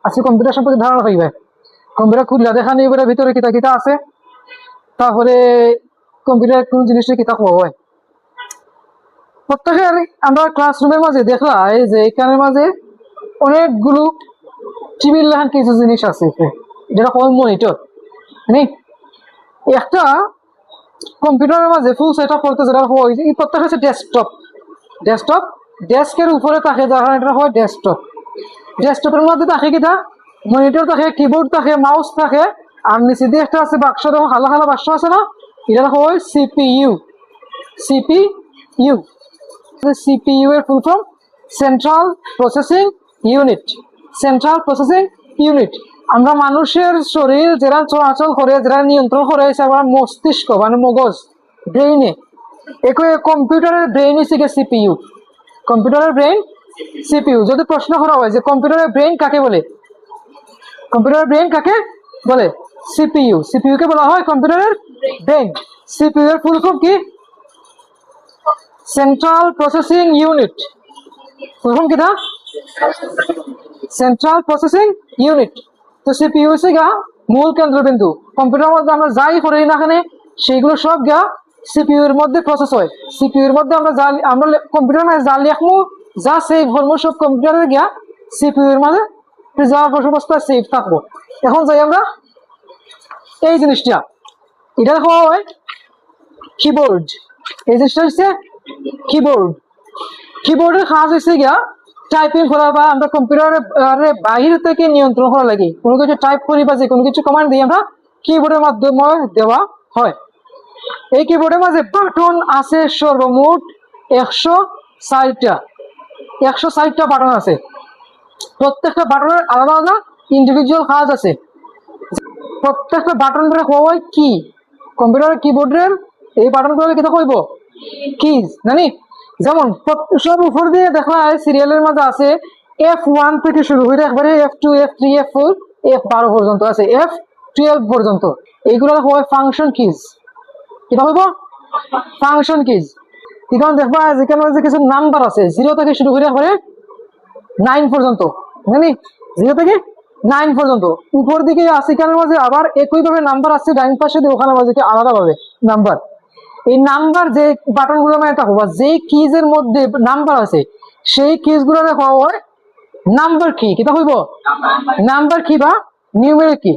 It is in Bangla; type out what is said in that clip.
আজকে কম্পিউটার সম্পর্কে ধারণা পাইবে। কম্পিউটার খুললা দেখা নিয়ে ভিতরে কিতা কিতা আছে, তারপরে কম্পিউটার কোন জিনিসটা কিতা হওয়া হয়। প্রত্যেকের আমরা ক্লাসরুমের মাঝে দেখলাই যে এখানের মাঝে অনেকগুলো টিভির লেখান কিছু জিনিস আছে, যেটা কল মনিটর। একটা কম্পিউটারের মাঝে ফুল সেট আপ করতে যেটা হয়, এই প্রত্যেকটা হচ্ছে ডেস্কটপ। ডেস্কটপ ডেস্কের উপরে থাকে, যারা এটা হয় ডেস্কটপ। ডেস্কটপের মধ্যে থাকে কিটা, মনিটর থাকে, কিবোর্ড থাকে, মাউস থাকে, আর নিচে দিয়ে একটা আছে বাক্স, দেখো হালা হালা বাক্স আছে না, এটা হয় সিপিইউ। সিপিইউ সিপিইউ এর full form central processing unit. Central processing unit. আমরা মানুষের শরীর যারা চলাচল করে, যারা নিয়ন্ত্রণ করে, আমরা মস্তিষ্ক মানে মগজ, ব্রেইনে। একই কম্পিউটারের ব্রেইন হচ্ছে সিপিইউ। কম্পিউটারের ব্রেইন সিপিইউ। যদি প্রশ্ন করা হয় যে কম্পিউটারের ব্রেইন কাকে বলে, কম্পিউটারের ব্রেইন কাকে বলে? সিপিইউ। সিপিইউ কে বলা হয় কম্পিউটারের ব্রেইন। সিপিইউ এর ফুল ফর্ম কি? Central processing unit. Full form কিটা? Central processing unit. তো সিপিইউ হচ্ছে গা মূল কেন্দ্রবিন্দু। কম্পিউটারের মধ্যে আমরা যাই করি না কেন, সেইগুলো সব গা সিপিইউ এর মধ্যে প্রসেস হয়। সিপিইউ এর মধ্যে আমরা কম্পিউটার মানে যা লেখমু, যা সেভ হরমু, সব কম্পিউটারে গিয়া সিপিইউ এর মাঝে প্রিজার্ভ অবস্থায় সেভ থাকবো। এখন যাই আমরা এই জিনিসটা, এটা হওয়া হয় কিবোর্ড। এই জিনিসটা হচ্ছে কিবোর্ড। কিবোর্ডের কাজ হচ্ছে গিয়া টাইপিং করা, বা আমরা কম্পিউটারের বাহির থেকে নিয়ন্ত্রণ করা লাগে। কোনো কিছু টাইপ করি বা যে কোনো কিছু কমান্ড দিয়ে আমরা কিবোর্ডের মাধ্যমে দেওয়া হয়। এই কিবোর্ডের মাঝে বাটন আছে সর্বমোট 160টা। 160টা বাটন আছে। প্রত্যেকটা বাটনের আলাদা আলাদা ইন্ডিভিজুয়াল কাজ আছে। প্রত্যেকটা বাটন ধরে হয় কি, কম্পিউটারের কিবোর্ডের এই বাটনগুলো কি কইব? কিজ। জানি যেমন সব উপর দিয়ে দেখা সিরিয়ালের মধ্যে আছে F1 থেকে শুরু হয়ে একবারে F2, F3, F4, F12 পর্যন্ত আছে, F12 পর্যন্ত। এইগুলো হয় ফাংশন কিজ। কিটা হইব? Function keys. এখন দেখবা যেখানে কিছু নাম্বার আছে 0 থেকে শুরু করে একবারে 9 পর্যন্ত। জানি 0 থেকে 9 পর্যন্ত। উপর দিকে আছে এখানের মাঝে আবার একইভাবে নাম্বার আছে ডাইন পাশে, ওখানে মাঝে আলাদা ভাবে নাম্বার। এই নাম্বার যে বাটন গুলো মানে থাকবো, যে কিজের মধ্যে নাম্বার আছে সেই কিজ গুলো হয় নাম্বার কি। কিটা হইব? নাম্বার কি বা নিউমেরিক কি।